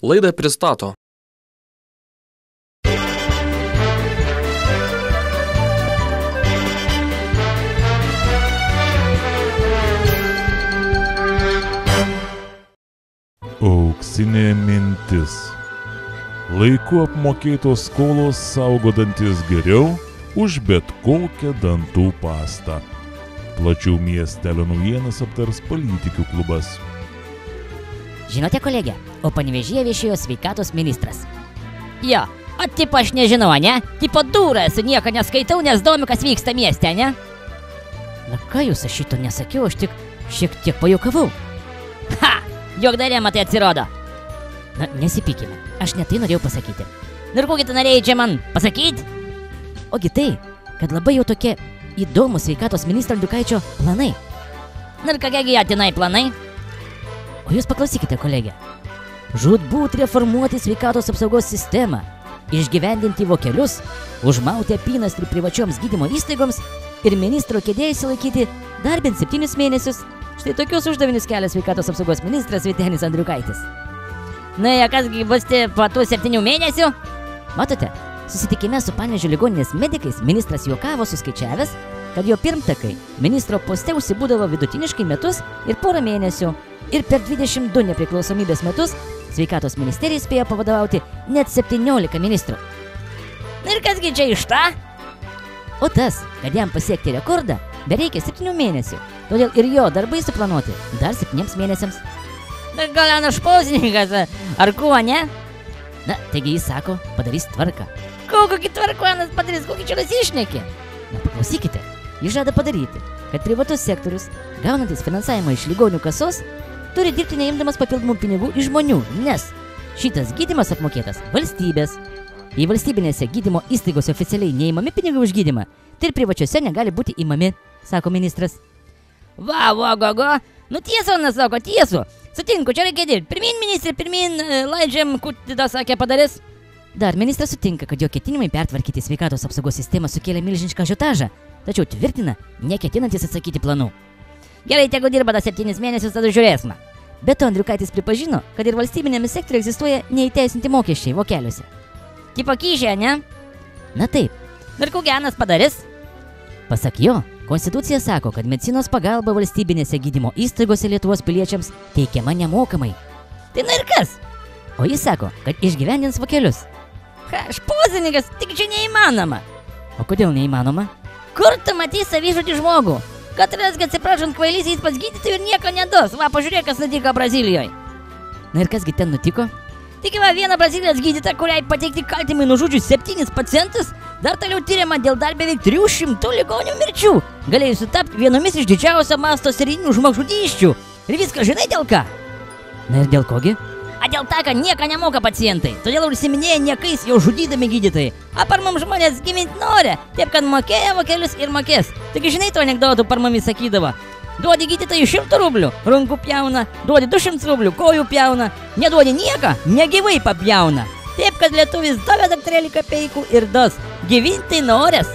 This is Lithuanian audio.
Laidą pristato Auksinė mintis. Laiku apmokėtos skolos saugodantis geriau už bet kokią dantų pastą. Plačiau miestelio naujienas aptars Politikių klubas. Žinote, kolegė, o Panevėžyje viešėjo sveikatos ministras. Jo, o tipo aš nežinau, ne? Tipo dūra esu, nieko neskaitau, nes domiu, kas vyksta mieste, ne? Na ką jūs, aš šito nesakiau, aš tik šiek tiek pajuokavau. Ha! Juokdarė matai atsirodo. Na, nesipykime, aš ne tai norėjau pasakyti. Ir kokį tu norėjai čia man pasakyti? Ogi tai, kad labai jau tokie įdomus sveikatos ministro Andriukaičio planai. Ir kokiegi atinai planai? O jūs paklausykite, kolegė. Žūtbūt reformuoti sveikatos apsaugos sistemą, išgyvendinti vokelius, užmauti apynasrį privačioms gydymo įstaigoms ir ministro kėdėje išsilaikyti dar bent 7 mėnesius. Štai tokius uždavinius kelia sveikatos apsaugos ministras Vytenis Andriukaitis. Na, kasgi bus po tų 7 mėnesių? Matote, susitikime su Panevėžio ligoninės medikais ministras juokavo suskaičiavęs, kad jo pirmtakai ministro poste užsibūdavo vidutiniškai metus ir porą mėnesių. Ir per 22 nepriklausomybės metus sveikatos ministerijai spėjo pavadovauti net 17 ministrų. Ir kasgi čia iš tą? O tas, kad jam pasiekti rekordą, bereikia 7 mėnesių. Todėl ir jo darbai suplanuoti dar 7 mėnesiams. Gal Anas Špausininkas ar kuo, ne? Na, taigi jis sako, padarys tvarką. Kokį tvarką Anas padarys, kokį čia išneki? Na, paklausykite, jis žada padaryti, kad privatus sektorius, gaunantis finansavimą iš ligonių kasos, turi dirbti neimdamas papildomų pinigų iš žmonių, nes šitas gydymas apmokėtas valstybės. Jei valstybinėse gydymo įstaigose oficialiai neįmami pinigai už gydymą, tai ir privačiose negali būti įmami, sako ministras. Va, go, nu tiesų, nesako, tiesų. Sutinku, čia reikia dirbti. Pirmin, ministrė, pirmin, laidžiam, kur tada sakė padarys. Dar ministras sutinka, kad jo ketinimai pertvarkyti sveikatos apsaugos sistemą sukėlė milžinišką ažiotažą, tačiau tvirtina, neketinantis atsakyti planų. Gerai, tegu dirba dar 7 mėnesius, tada žiūrėsime. Be to, Andriukaitis pripažino, kad ir valstybinėme sektoriuje egzistuoja neįteisinti mokesčiai vokeliuose. Tipo kyšė, ne? Na taip. Ir kokią Anas padarys? Pasak jo, Konstitucija sako, kad medicinos pagalba valstybinėse gydymo įstaigose Lietuvos piliečiams teikiama nemokamai. Tai na ir kas? O jis sako, kad išgyvendins vokelius. Špausininkas, tik čia neįmanoma. O kodėl neįmanoma? Kur tu matys savižudį žmogų? Katras, kad atsiprašant kvailys, jis pas gydytojų ir nieko nedos. Va, pažiūrėk, kas nutiko Brazilijoje. Na ir kasgi ten nutiko? Tik va, viena Brazilijos gydytoja, kuriai pateikti kaltimai nužudžius 7 pacientus, dar toliau tyriama dėl dar beveik 300 ligonių mirčių. Galėjusių tapti vienomis iš didžiausio masto serijinių žmogžudysčių. Ir viską žinai dėl ką? Na ir dėl kogi? A dėl to, kad nieko nemoka pacientai. Todėl užsiminėja niekais jau žudydami gydytojai. Par mums žmonės gyventi nori, taip kad mokėjo vokelius ir mokės. Taigi žinai to anekdotų par mumis sakydavo. Duodi gydytojai 100 rublių, rankų pjauna, duodi 200 rublių, kojų pjauna, neduodi nieką, negyvai papjauna. Taip, kad lietuvis davė daktarėlį kapeikų ir dos, gyvinti norės.